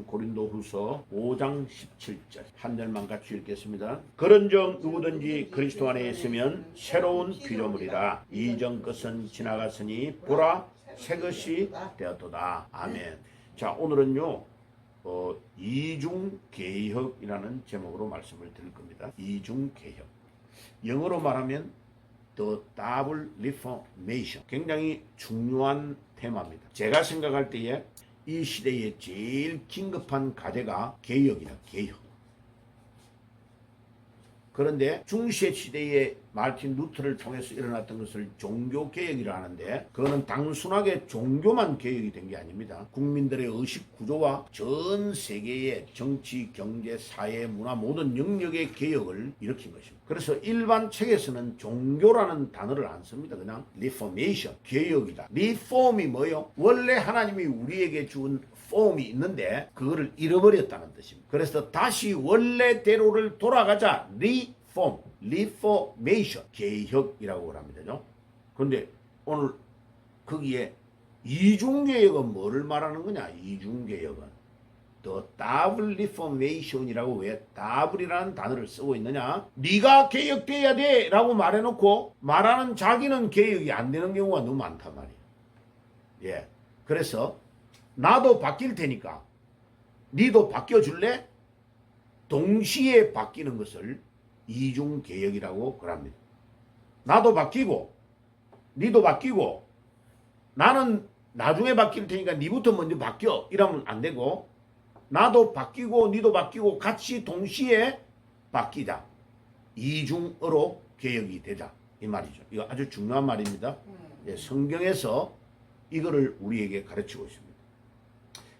고린도후서 5장 17절 한 절만 같이 읽겠습니다. 그런즉 누구든지 그리스도 안에 있으면 새로운 피조물이라. 이전 것은 지나갔으니 보라 새 것이 되었도다. 아멘. 자, 오늘은요 이중개혁이라는 제목으로 말씀을 드릴 겁니다. 이중개혁, 영어로 말하면 The Double Reformation, 굉장히 중요한 테마입니다. 제가 생각할 때에 이 시대에 제일 긴급한 과제가 개혁이다. 개혁. 그런데 중세 시대에 마틴 루터를 통해서 일어났던 것을 종교개혁이라 하는데, 그거는 단순하게 종교만 개혁이 된 게 아닙니다. 국민들의 의식 구조와 전 세계의 정치, 경제, 사회, 문화 모든 영역의 개혁을 일으킨 것입니다. 그래서 일반 책에서는 종교라는 단어를 안 씁니다. 그냥 리포메이션, 개혁이다. 리폼이 뭐예요? 원래 하나님이 우리에게 준 폼이 있는데 그거를 잃어버렸다는 뜻입니다. 그래서 다시 원래대로를 돌아가자. 리포메이션, 개혁이라고 합니다. 그런데 오늘 거기에 이중개혁은 뭐를 말하는 거냐? 이중개혁은 The Double Reformation이라고 왜 Double이라는 단어를 쓰고 있느냐? 네가 개혁돼야 돼 라고 말해놓고 말하는 자기는 개혁이 안 되는 경우가 너무 많단 말이에요. 예, 그래서 나도 바뀔 테니까 니도 바뀌어줄래? 동시에 바뀌는 것을 이중개혁이라고 그럽니다. 나도 바뀌고 니도 바뀌고 나는 나중에 바뀔 테니까 니부터 먼저 바뀌어 이러면 안 되고, 나도 바뀌고 니도 바뀌고 같이 동시에 바뀌자. 이중으로 개혁이 되자 이 말이죠. 이거 아주 중요한 말입니다. 성경에서 이거를 우리에게 가르치고 있습니다.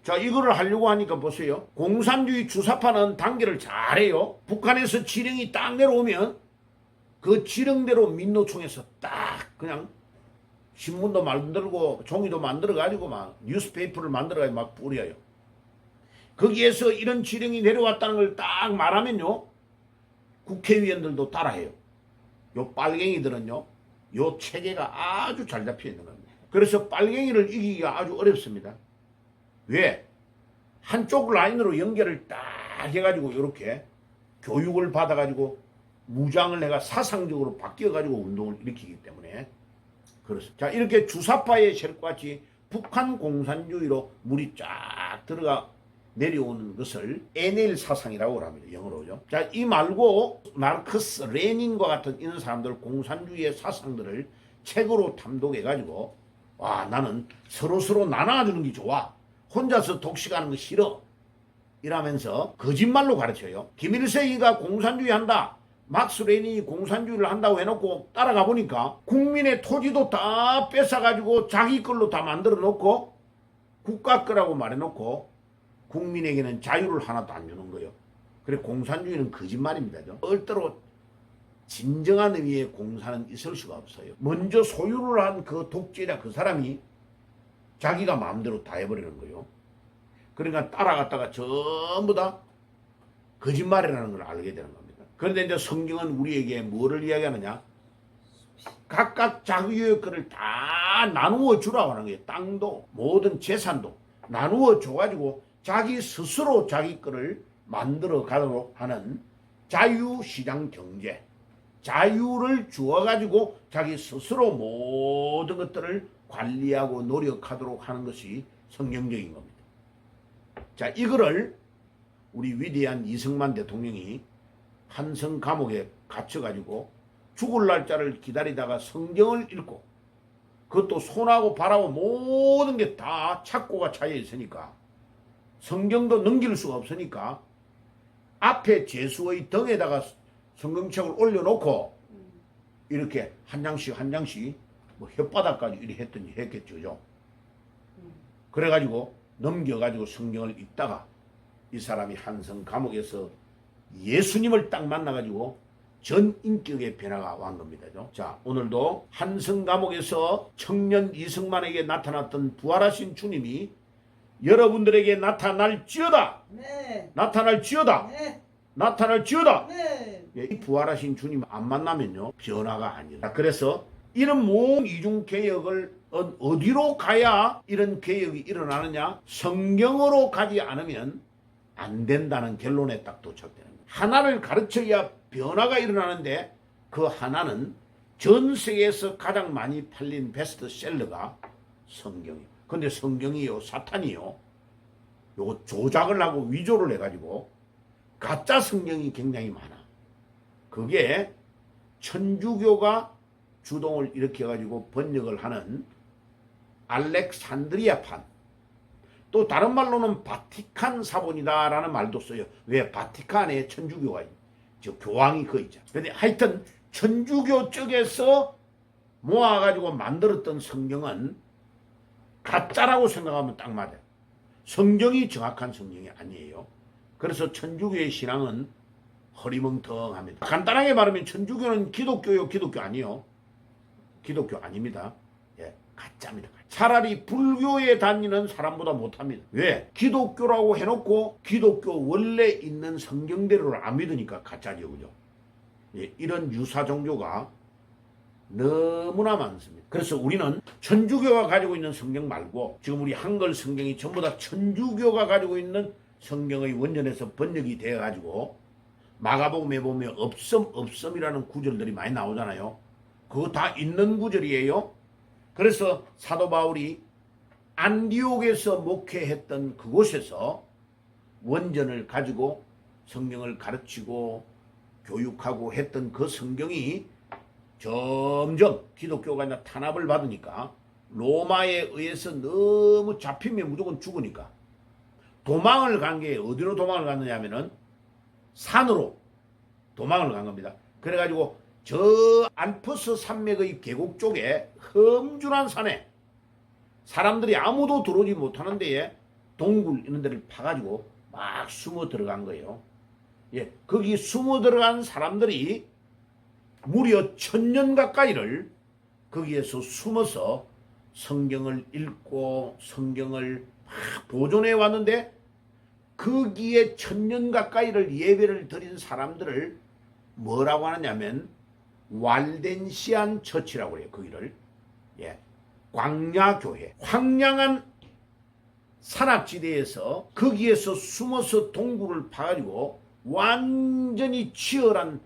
자, 이거를 하려고 하니까 보세요. 공산주의 주사파는 단계를 잘해요. 북한에서 지령이 딱 내려오면 그 지령대로 민노총에서 딱 그냥 신문도 만들고 종이도 만들어가지고 막 뉴스페이퍼를 만들어가지고 막 뿌려요. 거기에서 이런 지령이 내려왔다는 걸 딱 말하면요, 국회의원들도 따라해요. 요 빨갱이들은요, 요 체계가 아주 잘 잡혀 있는 겁니다. 그래서 빨갱이를 이기기가 아주 어렵습니다. 왜? 한쪽 라인으로 연결을 딱 해가지고 이렇게 교육을 받아가지고 무장을 내가 사상적으로 바뀌어가지고 운동을 일으키기 때문에 그렇습니다. 자, 이렇게 주사파의 세력같이 북한 공산주의로 물이 쫙 들어가 내려오는 것을 에넬 사상이라고 합니다. 영어로죠. 자, 이 말고 마르크스, 레닌과 같은 이런 사람들 공산주의의 사상들을 책으로 탐독해가지고, 와, 나는 서로서로 나눠주는 게 좋아. 혼자서 독식하는 거 싫어. 이러면서 거짓말로 가르쳐요. 김일성이가 공산주의 한다, 막스 레닌이 공산주의를 한다고 해놓고 따라가 보니까 국민의 토지도 다 뺏어가지고 자기 걸로 다 만들어 놓고 국가 거라고 말해놓고 국민에게는 자유를 하나도 안 주는 거예요. 그래, 공산주의는 거짓말입니다. 절대로 진정한 의미의 공산은 있을 수가 없어요. 먼저 소유를 한 그 독재자 그 사람이 자기가 마음대로 다 해버리는 거예요. 그러니까 따라갔다가 전부 다 거짓말이라는 걸 알게 되는 겁니다. 그런데 이제 성경은 우리에게 뭐를 이야기하느냐? 각각 자기의 것을 다 나누어 주라고 하는 거예요. 땅도 모든 재산도 나누어 줘가지고 자기 스스로 자기 것을 만들어 가도록 하는 자유시장 경제, 자유를 주어가지고 자기 스스로 모든 것들을 관리하고 노력하도록 하는 것이 성경적인 겁니다. 자, 이거를 우리 위대한 이승만 대통령이 한성 감옥에 갇혀가지고 죽을 날짜를 기다리다가 성경을 읽고, 그것도 손하고 발하고 모든 게 다 착고가 차여 있으니까 성경도 넘길 수가 없으니까 앞에 제수의 등에다가 성경책을 올려놓고 이렇게 한 장씩 한 장씩 뭐 혓바닥까지 이렇게 했더니 했겠죠. 그래가지고 넘겨가지고 성경을 읽다가 이 사람이 한성 감옥에서 예수님을 딱 만나가지고 전 인격의 변화가 온 겁니다. 자, 오늘도 한성 감옥에서 청년 이승만에게 나타났던 부활하신 주님이 여러분들에게 나타날지어다. 네. 나타날지어다. 네. 나타날지어다. 네. 이 부활하신 주님 안 만나면요, 변화가 아니라. 그래서 이런 모든 이중개혁을 어디로 가야 이런 개혁이 일어나느냐? 성경으로 가지 않으면 안 된다는 결론에 딱 도착되는 거예요. 하나를 가르쳐야 변화가 일어나는데 그 하나는 전 세계에서 가장 많이 팔린 베스트셀러가 성경이에요. 근데 성경이요, 사탄이요, 요거 조작을 하고 위조를 해가지고 가짜 성경이 굉장히 많아. 그게 천주교가 주동을 일으켜가지고 번역을 하는 알렉산드리아판, 또 다른 말로는 바티칸 사본이다라는 말도 써요. 왜? 바티칸에 천주교가 저 교황이 그 있죠. 근데 하여튼 천주교 쪽에서 모아가지고 만들었던 성경은 가짜라고 생각하면 딱 맞아요. 성경이 정확한 성경이 아니에요. 그래서 천주교의 신앙은 허리멍텅합니다. 간단하게 말하면 천주교는 기독교요, 기독교 아니요. 기독교 아닙니다. 예, 가짜입니다. 차라리 불교에 다니는 사람보다 못합니다. 왜? 기독교라고 해놓고 기독교 원래 있는 성경대로를 안 믿으니까 가짜죠, 그죠? 예, 이런 유사 종교가 너무나 많습니다. 그래서 우리는 천주교가 가지고 있는 성경 말고 지금 우리 한글 성경이 전부 다 천주교가 가지고 있는 성경의 원전에서 번역이 되어가지고 마가복음에 보면 없음이라는 구절들이 많이 나오잖아요. 그거 다 있는 구절이에요. 그래서 사도 바울이 안디옥에서 목회했던 그곳에서 원전을 가지고 성경을 가르치고 교육하고 했던 그 성경이 점점 기독교가 이제 탄압을 받으니까 로마에 의해서 너무 잡히면 무조건 죽으니까 도망을 간 게 어디로 도망을 갔느냐 하면은 산으로 도망을 간 겁니다. 그래가지고 저 알프스 산맥의 계곡 쪽에 험준한 산에 사람들이 아무도 들어오지 못하는 데에 동굴 이런 데를 파가지고 막 숨어 들어간 거예요. 예, 거기 숨어 들어간 사람들이 무려 1000년 가까이를 거기에서 숨어서 성경을 읽고 성경을 막 보존해 왔는데 거기에 1000년 가까이를 예배를 드린 사람들을 뭐라고 하느냐면 왈덴시안 처치라고 해요. 거기를. 예. 광야교회. 황량한 산악지대에서 거기에서 숨어서 동굴을 파가지고 완전히 치열한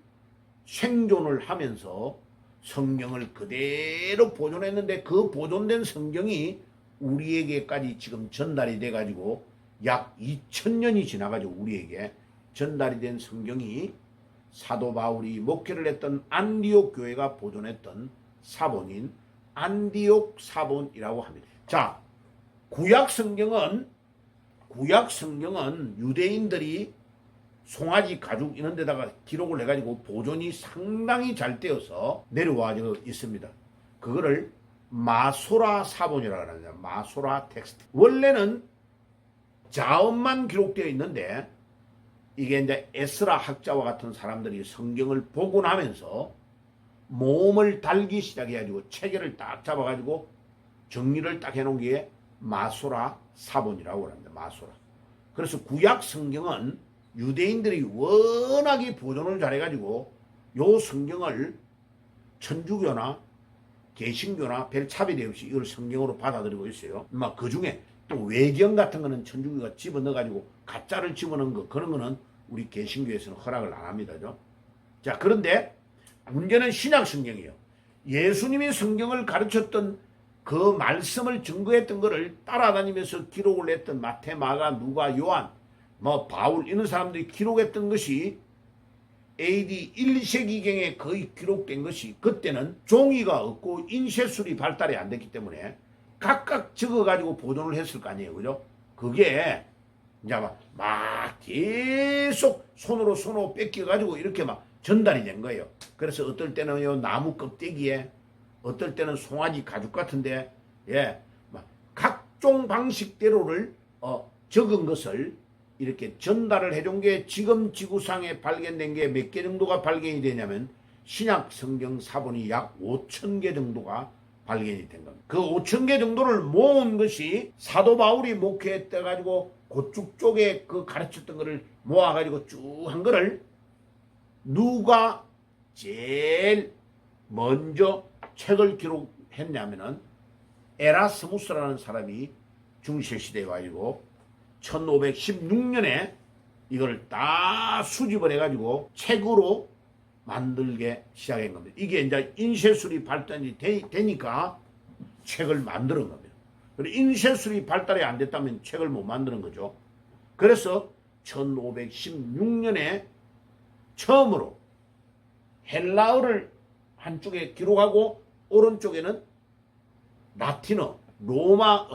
생존을 하면서 성경을 그대로 보존했는데 그 보존된 성경이 우리에게까지 지금 전달이 돼가지고 약 2000년이 지나가지고 우리에게 전달이 된 성경이 사도 바울이 목회를 했던 안디옥 교회가 보존했던 사본인 안디옥 사본이라고 합니다. 자, 구약 성경은 유대인들이 송아지 가죽 이런 데다가 기록을 해가지고 보존이 상당히 잘 되어서 내려와 있습니다. 그거를 마소라 사본이라고 합니다. 마소라 텍스트. 원래는 자음만 기록되어 있는데 이게 이제 에스라 학자와 같은 사람들이 성경을 복원하면서 모음을 달기 시작해가지고 체계를 딱 잡아가지고 정리를 딱 해놓은 게 마소라 사본이라고 합니다. 마소라. 그래서 구약 성경은 유대인들이 워낙에 보존을 잘해가지고 요 성경을 천주교나 개신교나 별 차별이 없이 이걸 성경으로 받아들이고 있어요. 막 그 중에 또 외경 같은 거는 천주교가 집어넣어가지고 가짜를 집어넣은 거 그런 거는 우리 개신교에서는 허락을 안 합니다죠. 자, 그런데 문제는 신약 성경이에요. 예수님이 성경을 가르쳤던 그 말씀을 증거했던 거를 따라다니면서 기록을 했던 마태, 마가, 누가, 요한, 바울 이런 사람들이 기록했던 것이 AD 1세기경에 거의 기록된 것이 그때는 종이가 없고 인쇄술이 발달이 안 됐기 때문에 각각 적어가지고 보존을 했을 거 아니에요. 그죠? 그게 이제 막 계속 손으로 뺏겨가지고 이렇게 막 전달이 된 거예요. 그래서 어떨 때는 요 나무 껍데기에 어떨 때는 송아지 가죽 같은데 예, 막 각종 방식대로를 적은 것을 이렇게 전달을 해준 게 지금 지구상에 발견된 게 몇 개 정도가 발견이 되냐면 신약 성경 사본이 약 5000개 정도가 발견이 된 겁니다. 그 5000개 정도를 모은 것이 사도 바울이 목회했다 가지고 그쪽 쪽에 그 가르쳤던 거를 모아가지고 쭉 한 거를 누가 제일 먼저 책을 기록했냐면은 에라스무스라는 사람이 중세시대에 와가지고 1516년에 이걸 다 수집을 해가지고 책으로 만들게 시작한 겁니다. 이게 이제 인쇄술이 발달이 되니까 책을 만드는 겁니다. 그리고 인쇄술이 발달이 안 됐다면 책을 못 만드는 거죠. 그래서 1516년에 처음으로 헬라어를 한쪽에 기록하고 오른쪽에는 라틴어, 로마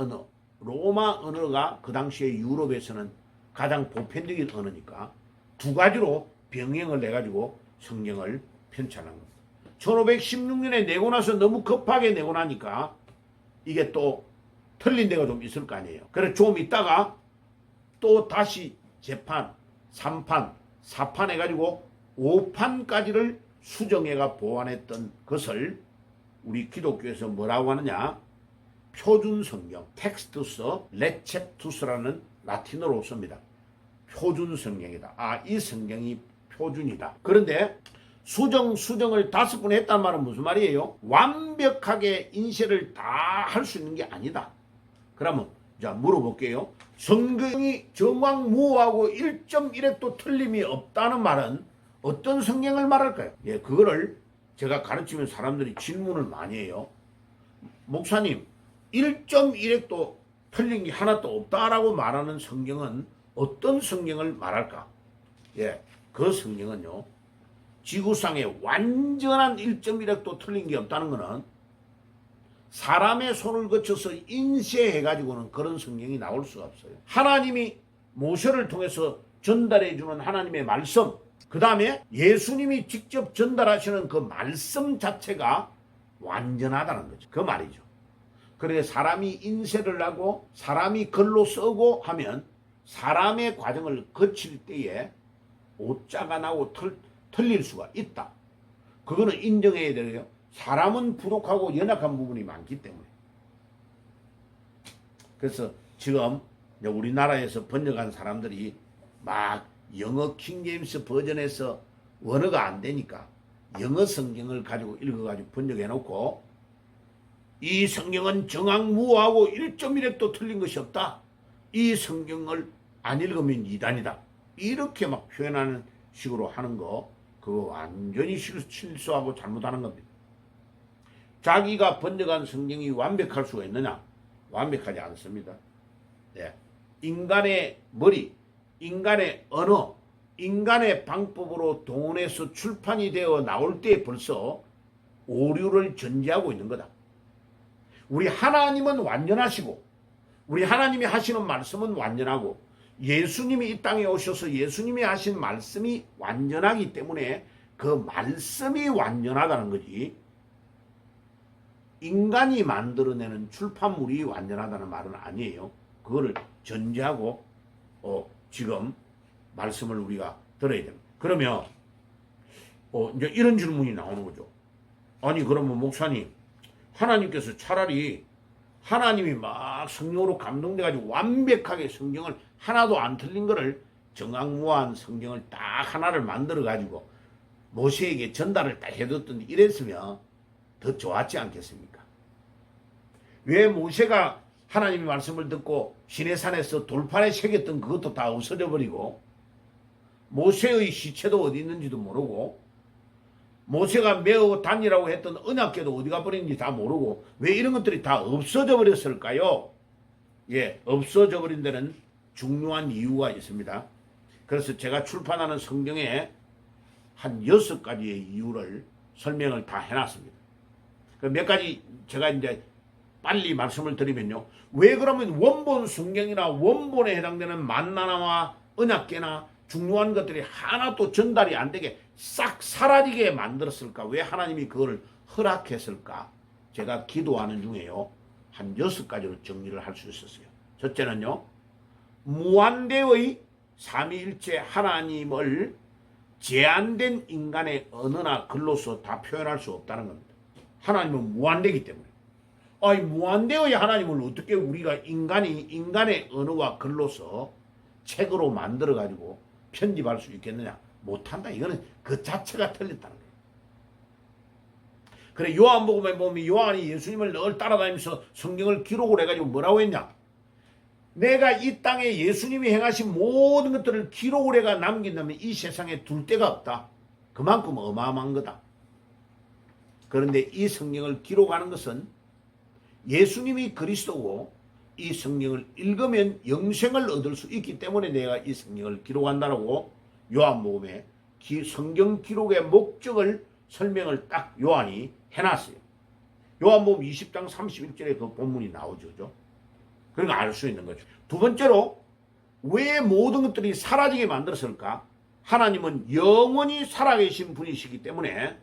언어가 그 당시에 유럽에서는 가장 보편적인 언어니까 두 가지로 병행을 해가지고 성경을 편찬한 겁니다. 1516년에 내고 나서 너무 급하게 내고 나니까 이게 또 틀린 데가 좀 있을 거 아니에요. 그래서 좀 있다가 또 다시 재판, 3판, 4판 해가지고 5판까지를 수정해가 보완했던 것을 우리 기독교에서 뭐라고 하느냐? 표준 성경, 텍스투스, 레체투스라는 라틴어로 씁니다. 표준 성경이다. 아, 이 성경이 표준이다. 그런데 수정을 5번 했단 말은 무슨 말이에요? 완벽하게 인쇄를 다 할 수 있는 게 아니다. 그러면 자 물어볼게요. 성경이 정황무호하고 1.1획도 틀림이 없다는 말은 어떤 성경을 말할까요? 예, 그거를 제가 가르치면 사람들이 질문을 많이 해요. 목사님, 1.1획도 틀린 게 하나도 없다라고 말하는 성경은 어떤 성경을 말할까? 예, 그 성경은요, 지구상에 완전한 1.1획도 틀린 게 없다는 것은 사람의 손을 거쳐서 인쇄해가지고는 그런 성경이 나올 수가 없어요. 하나님이 모세를 통해서 전달해주는 하나님의 말씀, 그 다음에 예수님이 직접 전달하시는 그 말씀 자체가 완전하다는 거죠. 그 말이죠. 그런데 사람이 인쇄를 하고 사람이 글로 쓰고 하면 사람의 과정을 거칠 때에 오자가 나고 틀릴 수가 있다. 그거는 인정해야 되고요. 사람은 부족하고 연약한 부분이 많기 때문에. 그래서 지금 우리나라에서 번역한 사람들이 막 영어 킹제임스 버전에서 원어가 안 되니까 영어 성경을 가지고 읽어가지고 번역해 놓고 이 성경은 정황무호하고 1.1획도 틀린 것이 없다. 이 성경을 안 읽으면 이단이다. 이렇게 막 표현하는 식으로 하는 거, 그거 완전히 실수하고 잘못하는 겁니다. 자기가 번역한 성경이 완벽할 수가 있느냐? 완벽하지 않습니다. 네. 인간의 머리, 인간의 언어, 인간의 방법으로 동원해서 출판이 되어 나올 때 벌써 오류를 전제하고 있는 거다. 우리 하나님은 완전하시고 우리 하나님이 하시는 말씀은 완전하고 예수님이 이 땅에 오셔서 예수님이 하신 말씀이 완전하기 때문에 그 말씀이 완전하다는 거지, 인간이 만들어내는 출판물이 완전하다는 말은 아니에요. 그거를 전제하고 지금 말씀을 우리가 들어야 됩니다. 그러면 이제 이런 질문이 나오는 거죠. 아니 그러면 목사님, 하나님께서 차라리 하나님이 막 성령으로 감동돼가지고 완벽하게 성경을 하나도 안 틀린 거를 정황무한 성경을 딱 하나를 만들어가지고 모세에게 전달을 딱 해뒀더니 이랬으면 더 좋았지 않겠습니까? 왜 모세가 하나님의 말씀을 듣고 시내산에서 돌판에 새겼던 그것도 다 없어져 버리고 모세의 시체도 어디 있는지도 모르고 모세가 매우 단이라고 했던 언약궤도 어디 가버린지 다 모르고 왜 이런 것들이 다 없어져 버렸을까요? 예, 없어져 버린 데는 중요한 이유가 있습니다. 그래서 제가 출판하는 성경에 한 6가지의 이유를 설명을 다 해놨습니다. 몇 가지 제가 이제 빨리 말씀을 드리면요. 왜 그러면 원본 성경이나 원본에 해당되는 만나나와 언약궤나 중요한 것들이 하나도 전달이 안 되게 싹 사라지게 만들었을까? 왜 하나님이 그걸 허락했을까? 제가 기도하는 중에요. 한 6가지로 정리를 할 수 있었어요. 첫째는요. 무한대의 삼위일체 하나님을 제한된 인간의 언어나 글로서 다 표현할 수 없다는 겁니다. 하나님은 무한대이기 때문에. 아니 무한대의 하나님을 어떻게 우리가 인간의 언어와 글로서 책으로 만들어 가지고 편집할 수 있겠느냐? 못한다. 이거는 그 자체가 틀렸다는 거예요. 그래 요한복음에 보면 요한이 예수님을 늘 따라다니면서 성경을 기록을 해가지고 뭐라고 했냐? 내가 이 땅에 예수님이 행하신 모든 것들을 기록을 해가 남긴다면 이 세상에 둘 데가 없다. 그만큼 어마어마한 거다. 그런데 이 성경을 기록하는 것은 예수님이 그리스도고 이 성경을 읽으면 영생을 얻을 수 있기 때문에 내가 이 성경을 기록한다라고 요한복음에 성경 기록의 목적을 설명을 딱 요한이 해놨어요. 요한복음 20장 31절에 그 본문이 나오죠. 그러니까 알 수 있는 거죠. 두 번째로 왜 모든 것들이 사라지게 만들었을까? 하나님은 영원히 살아계신 분이시기 때문에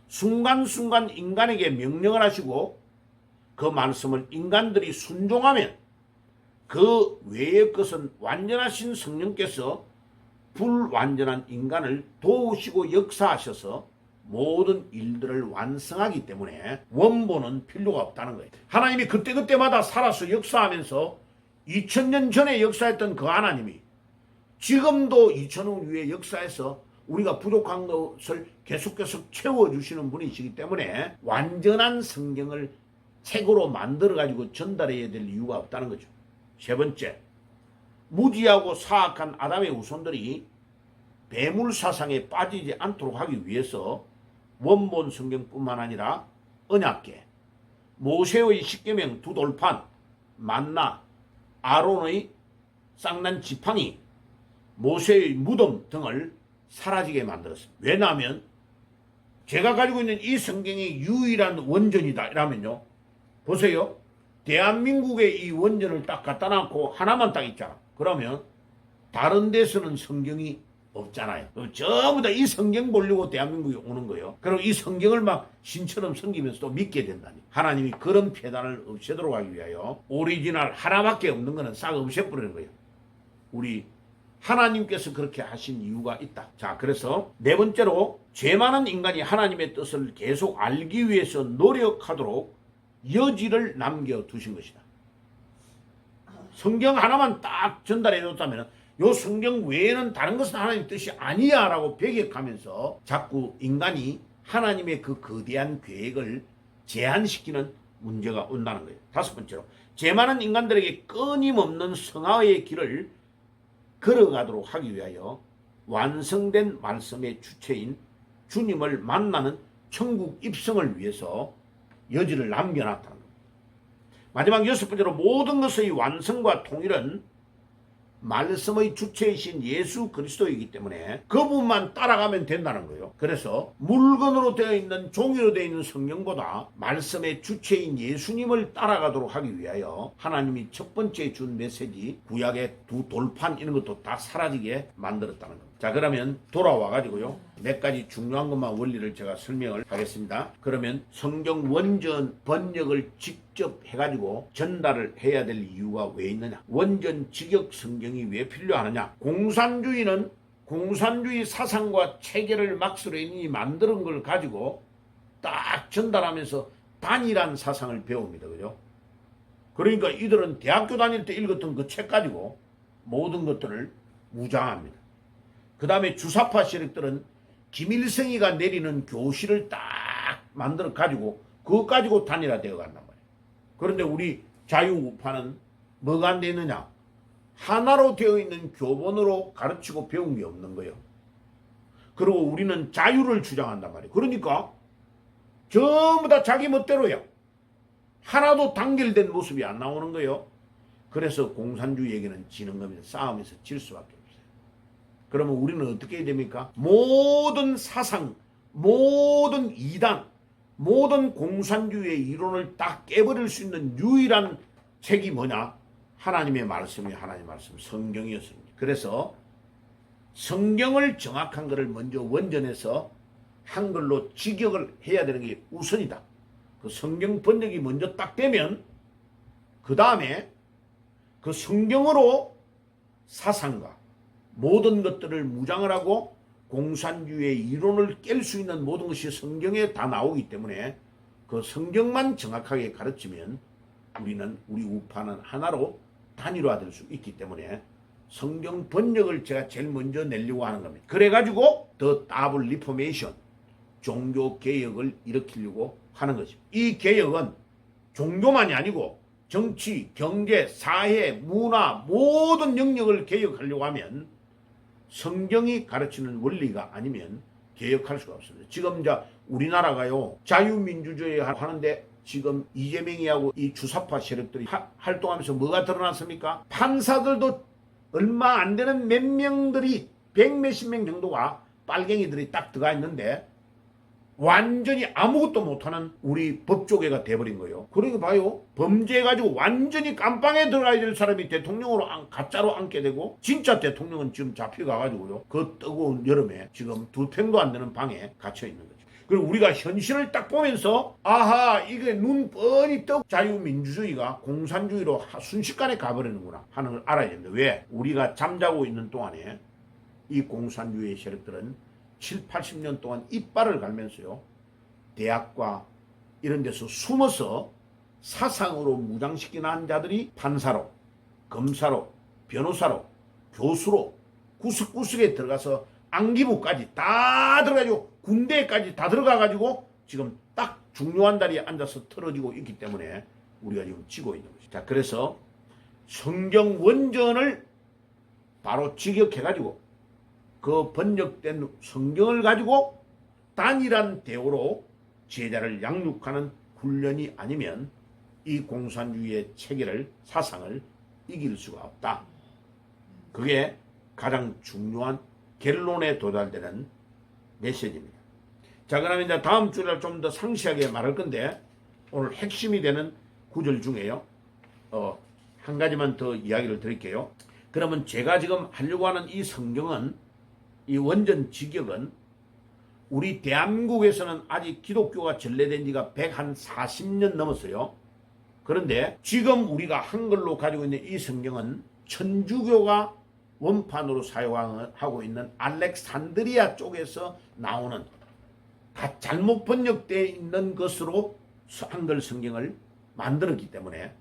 순간순간 인간에게 명령을 하시고 그 말씀을 인간들이 순종하면 그 외의 것은 완전하신 성령께서 불완전한 인간을 도우시고 역사하셔서 모든 일들을 완성하기 때문에 원본은 필요가 없다는 거예요. 하나님이 그때그때마다 살아서 역사하면서 2000년 전에 역사했던 그 하나님이 지금도 2000년 후에 역사해서 우리가 부족한 것을 계속 채워주시는 분이시기 때문에 완전한 성경을 책으로 만들어가지고 전달해야 될 이유가 없다는 거죠. 세 번째, 무지하고 사악한 아담의 후손들이 배물 사상에 빠지지 않도록 하기 위해서 원본 성경뿐만 아니라 언약궤, 모세의 십계명 두 돌판, 만나, 아론의 쌍난 지팡이, 모세의 무덤 등을 사라지게 만들었습니다. 왜냐하면 제가 가지고 있는 이 성경이 유일한 원전이다 이러면요, 보세요. 대한민국의 이 원전을 딱 갖다 놨고 하나만 딱 있잖아. 그러면 다른 데서는 성경이 없잖아요. 전부 다 이 성경 보려고 대한민국에 오는 거예요. 그리고 이 성경을 막 신처럼 섬기면서 또 믿게 된다니. 하나님이 그런 폐단을 없애도록 하기 위하여 오리지널 하나밖에 없는 거는 싹 없애버리는 거예요. 우리 하나님께서 그렇게 하신 이유가 있다. 자, 그래서 네 번째로 죄 많은 인간이 하나님의 뜻을 계속 알기 위해서 노력하도록 여지를 남겨두신 것이다. 성경 하나만 딱 전달해 줬다면 요 성경 외에는 다른 것은 하나님 뜻이 아니야 라고 배격하면서 자꾸 인간이 하나님의 그 거대한 계획을 제한시키는 문제가 온다는 거예요. 다섯 번째로 죄 많은 인간들에게 끊임없는 성화의 길을 걸어가도록 하기 위하여 완성된 말씀의 주체인 주님을 만나는 천국 입성을 위해서 여지를 남겨놨다는 겁니다. 마지막 여섯 번째로 모든 것의 완성과 통일은 말씀의 주체이신 예수 그리스도이기 때문에 그분만 따라가면 된다는 거예요. 그래서 물건으로 되어 있는 종이로 되어 있는 성경보다 말씀의 주체인 예수님을 따라가도록 하기 위하여 하나님이 첫 번째 준 메시지 구약의 두 돌판 이런 것도 다 사라지게 만들었다는 겁니다. 자, 그러면 돌아와 가지고요 몇 가지 중요한 것만 원리를 제가 설명을 하겠습니다. 그러면 성경 원전 번역을 직접 해가지고 전달을 해야 될 이유가 왜 있느냐? 원전 직역 성경이 왜 필요하느냐? 공산주의는 공산주의 사상과 체계를 막스레인이 만드는 걸 가지고 딱 전달하면서 단일한 사상을 배웁니다. 그죠? 그러니까 이들은 대학교 다닐 때 읽었던 그 책 가지고 모든 것들을 무장합니다. 그 다음에 주사파 세력들은 김일성이가 내리는 교실을 딱 만들어 가지고 그것 가지고 단일화되어 간단 말이에요. 그런데 우리 자유우파는 뭐가 안 되느냐? 하나로 되어 있는 교본으로 가르치고 배운 게 없는 거예요. 그리고 우리는 자유를 주장한단 말이에요. 그러니까 전부 다 자기 멋대로예요. 하나도 단결된 모습이 안 나오는 거예요. 그래서 공산주의에게는 지는 겁니다. 싸움에서 질 수밖에 없어요. 그러면 우리는 어떻게 해야 됩니까? 모든 사상, 모든 이단, 모든 공산주의의 이론을 딱 깨버릴 수 있는 유일한 책이 뭐냐? 하나님의 말씀이 하나님의 말씀, 성경이었습니다. 그래서 성경을 정확한 것을 먼저 원전해서 한글로 직역을 해야 되는 게 우선이다. 그 성경 번역이 먼저 딱 되면 그 다음에 그 성경으로 사상과 모든 것들을 무장을 하고 공산주의의 이론을 깰 수 있는 모든 것이 성경에 다 나오기 때문에 그 성경만 정확하게 가르치면 우리는 우리 우파는 하나로 단일화될 수 있기 때문에 성경 번역을 제가 제일 먼저 내려고 하는 겁니다. 그래가지고 더 더블 리포메이션 종교 개혁을 일으키려고 하는 거죠. 이 개혁은 종교만이 아니고 정치, 경제, 사회, 문화 모든 영역을 개혁하려고 하면 성경이 가르치는 원리가 아니면 개혁할 수가 없습니다. 지금 이제 우리나라가요 자유민주주의 하는데 지금 이재명이하고 이 주사파 세력들이 활동하면서 뭐가 드러났습니까? 판사들도 얼마 안 되는 몇 명들이 100몇십 명 정도가 빨갱이들이 딱 들어가 있는데 완전히 아무것도 못하는 우리 법조계가 돼버린 거예요. 그러니까 봐요. 범죄해가지고 완전히 깜빵에 들어가야 될 사람이 대통령으로 가짜로 앉게 되고 진짜 대통령은 지금 잡혀가가지고요. 그 뜨거운 여름에 지금 두 평도 안 되는 방에 갇혀 있는 거죠. 그리고 우리가 현실을 딱 보면서 아하 이게 눈 뻔히 떠 자유민주주의가 공산주의로 순식간에 가버리는구나 하는 걸 알아야 됩니다. 왜? 우리가 잠자고 있는 동안에 이 공산주의 세력들은 7, 80년 동안 이빨을 갈면서요. 대학과 이런 데서 숨어서 사상으로 무장시키는 자들이 판사로, 검사로, 변호사로, 교수로 구석구석에 들어가서 안기부까지 다 들어가지고 군대까지 다 들어가가지고 지금 딱 중요한 자리에 앉아서 틀어지고 있기 때문에 우리가 지금 지고 있는 것이죠. 자, 그래서 성경 원전을 바로 직역해가지고 그 번역된 성경을 가지고 단일한 대우로 제자를 양육하는 훈련이 아니면 이 공산주의의 체계를 사상을 이길 수가 없다. 그게 가장 중요한 결론에 도달되는 메시지입니다. 자, 그러면 이제 다음 주를 좀 더 상세하게 말할 건데 오늘 핵심이 되는 구절 중에요. 한 가지만 더 이야기를 드릴게요. 그러면 제가 지금 하려고 하는 이 성경은 이 원전 직역은 우리 대한민국에서는 아직 기독교가 전래된 지가 140년 넘었어요. 그런데 지금 우리가 한글로 가지고 있는 이 성경은 천주교가 원판으로 사용하고 있는 알렉산드리아 쪽에서 나오는 다 잘못 번역되어 있는 것으로 한글 성경을 만들었기 때문에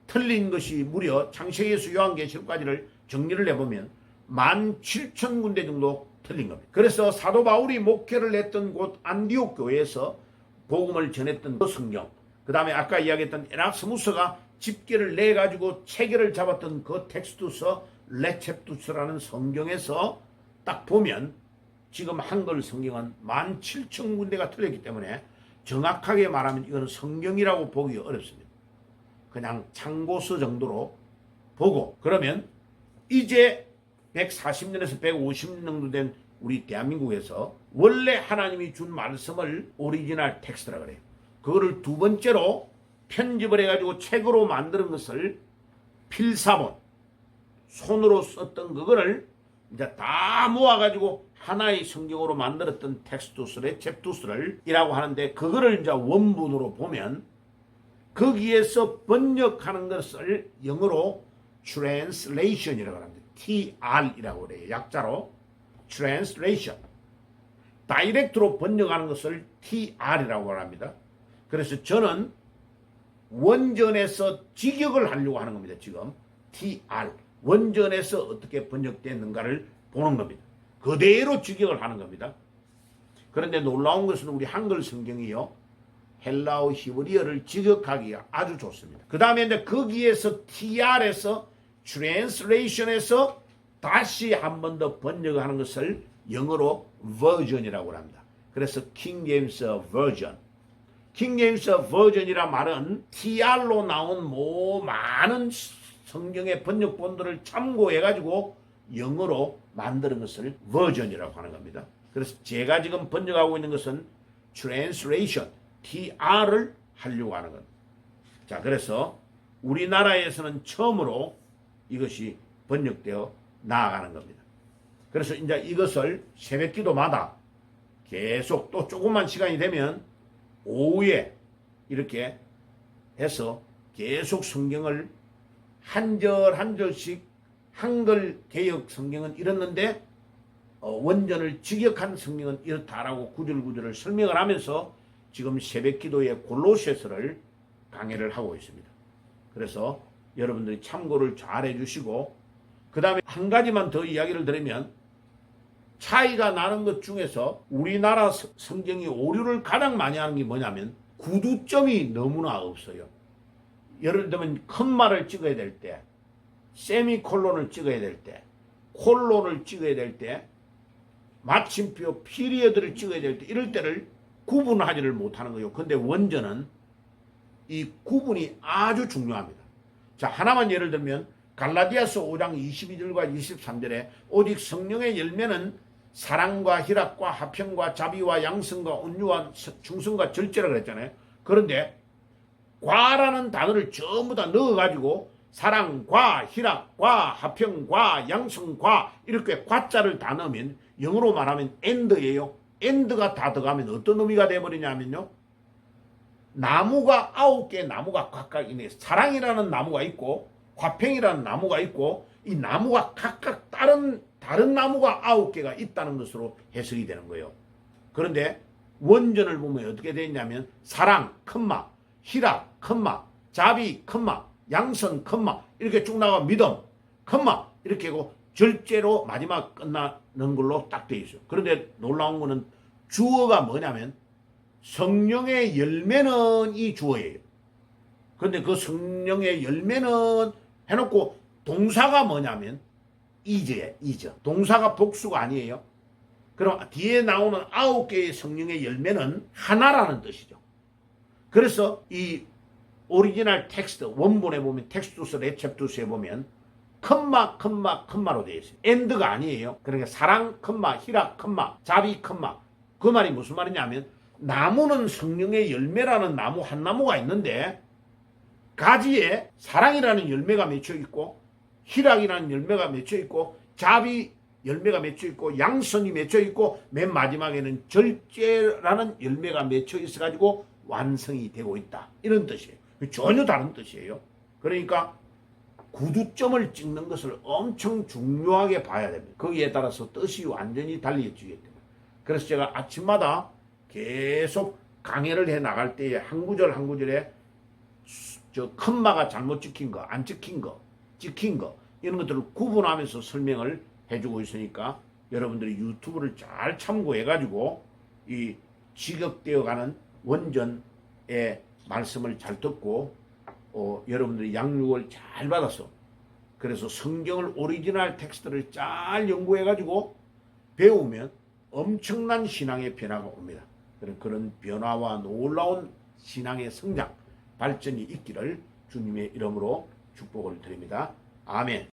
틀린 것이 무려 창세기에서 요한계시록까지를 정리를 해보면 17,000군데 정도 틀린 겁니다. 그래서 사도 바울이 목회를 했던 곳 안디옥 교회에서 복음을 전했던 그 성경, 그 다음에 아까 이야기했던 에라스무스가 집계를 내가지고 체계를 잡았던 그 텍스투서 레체프투스라는 성경에서 딱 보면 지금 한글 성경은 17,000군데가 틀렸기 때문에 정확하게 말하면 이건 성경이라고 보기 어렵습니다. 그냥 참고서 정도로 보고 그러면 이제 140년에서 150년 정도 된 우리 대한민국에서 원래 하나님이 준 말씀을 오리지널 텍스트라 그래요. 그거를 두 번째로 편집을 해가지고 책으로 만드는 것을 필사본, 손으로 썼던 그거를 이제 다 모아가지고 하나의 성경으로 만들었던 텍스투스, 레체프투스를 이라고 하는데 그거를 이제 원문으로 보면 거기에서 번역하는 것을 영어로 translation이라고 합니다. TR이라고 그래요. 약자로 translation. 다이렉트로 번역하는 것을 TR이라고 합니다. 그래서 저는 원전에서 직역을 하려고 하는 겁니다. 지금 TR. 원전에서 어떻게 번역됐는가를 보는 겁니다. 그대로 직역을 하는 겁니다. 그런데 놀라운 것은 우리 한글 성경이요. 헬라어 히브리어를 직역하기가 아주 좋습니다. 그 다음에 이제 거기에서 TR에서 translation에서 다시 한 번 더 번역하는 것을 영어로 version이라고 합니다. 그래서 King James Version. King James Version이란 말은 TR로 나온 많은 성경의 번역본들을 참고해가지고 영어로 만드는 것을 version이라고 하는 겁니다. 그래서 제가 지금 번역하고 있는 것은 translation, TR을 하려고 하는 겁니다. 자, 그래서 우리나라에서는 처음으로 이것이 번역되어 나아가는 겁니다. 그래서 이제 이것을 새벽 기도마다 계속 또 조금만 시간이 되면 오후에 이렇게 해서 계속 성경을 한 절 한 절씩 한글 개역 성경은 이렇는데 원전을 직역한 성경은 이렇다라고 구절구절을 설명을 하면서 지금 새벽 기도의 골로새서를 강의를 하고 있습니다. 그래서 여러분들이 참고를 잘 해주시고 그 다음에 한 가지만 더 이야기를 드리면 차이가 나는 것 중에서 우리나라 성경이 오류를 가장 많이 하는 게 뭐냐면 구두점이 너무나 없어요. 예를 들면 컴마를 찍어야 될 때, 세미콜론을 찍어야 될 때, 콜론을 찍어야 될 때, 마침표 피리어드를 찍어야 될 때, 이럴 때를 구분하지를 못하는 거예요. 근데 원전은 이 구분이 아주 중요합니다. 자, 하나만 예를 들면 갈라디아서 5장 22절과 23절에 오직 성령의 열매는 사랑과 희락과 화평과 자비와 양성과 온유와 충성과 절제라 그랬잖아요. 그런데 과라는 단어를 전부 다 넣어가지고 사랑과 희락과 화평과 양성과 이렇게 과자를 다 넣으면 영어로 말하면 end예요. end가 다 들어가면 어떤 의미가 돼버리냐면요. 나무가 9개의 나무가 각각 있네. 사랑이라는 나무가 있고 화평이라는 나무가 있고 이 나무가 각각 다른 나무가 9개가 있다는 것으로 해석이 되는 거예요. 그런데 원전을 보면 어떻게 되어 있냐면 사랑, 컴마, 희락, 컴마, 자비, 컴마, 양선, 컴마 이렇게 쭉 나가 믿음, 컴마 이렇게 하고 절제로 마지막 끝나는 걸로 딱 되어 있어요. 그런데 놀라운 거는 주어가 뭐냐면 성령의 열매는 이 주어예요. 그런데 그 성령의 열매는 해놓고 동사가 뭐냐면 is예요. is. 동사가 복수가 아니에요. 그럼 뒤에 나오는 9개의 성령의 열매는 하나라는 뜻이죠. 그래서 이 오리지널 텍스트 원본에 보면 텍스투스 레셉투스에 보면 컴마로 되어 있어요. end가 아니에요. 그러니까 사랑 컴마 희락 컴마 자비 컴마 그 말이 무슨 말이냐면 나무는 성령의 열매라는 나무 한 나무가 있는데 가지에 사랑이라는 열매가 맺혀 있고 희락이라는 열매가 맺혀 있고 자비 열매가 맺혀 있고 양선이 맺혀 있고 맨 마지막에는 절제라는 열매가 맺혀 있어 가지고 완성이 되고 있다. 이런 뜻이에요. 전혀 다른 뜻이에요. 그러니까 구두점을 찍는 것을 엄청 중요하게 봐야 됩니다. 거기에 따라서 뜻이 완전히 달라지기 때문에. 그래서 제가 아침마다 계속 강해를 해 나갈 때에 한 구절 한 구절에 저 컴마가 잘못 찍힌 거, 안 찍힌 거, 찍힌 거 이런 것들을 구분하면서 설명을 해주고 있으니까 여러분들이 유튜브를 잘 참고해가지고 이 지격되어가는 원전의 말씀을 잘 듣고 여러분들이 양육을 잘 받아서 그래서 성경을 오리지널 텍스트를 잘 연구해가지고 배우면 엄청난 신앙의 변화가 옵니다. 그런 변화와 놀라운 신앙의 성장, 발전이 있기를 주님의 이름으로 축복을 드립니다. 아멘.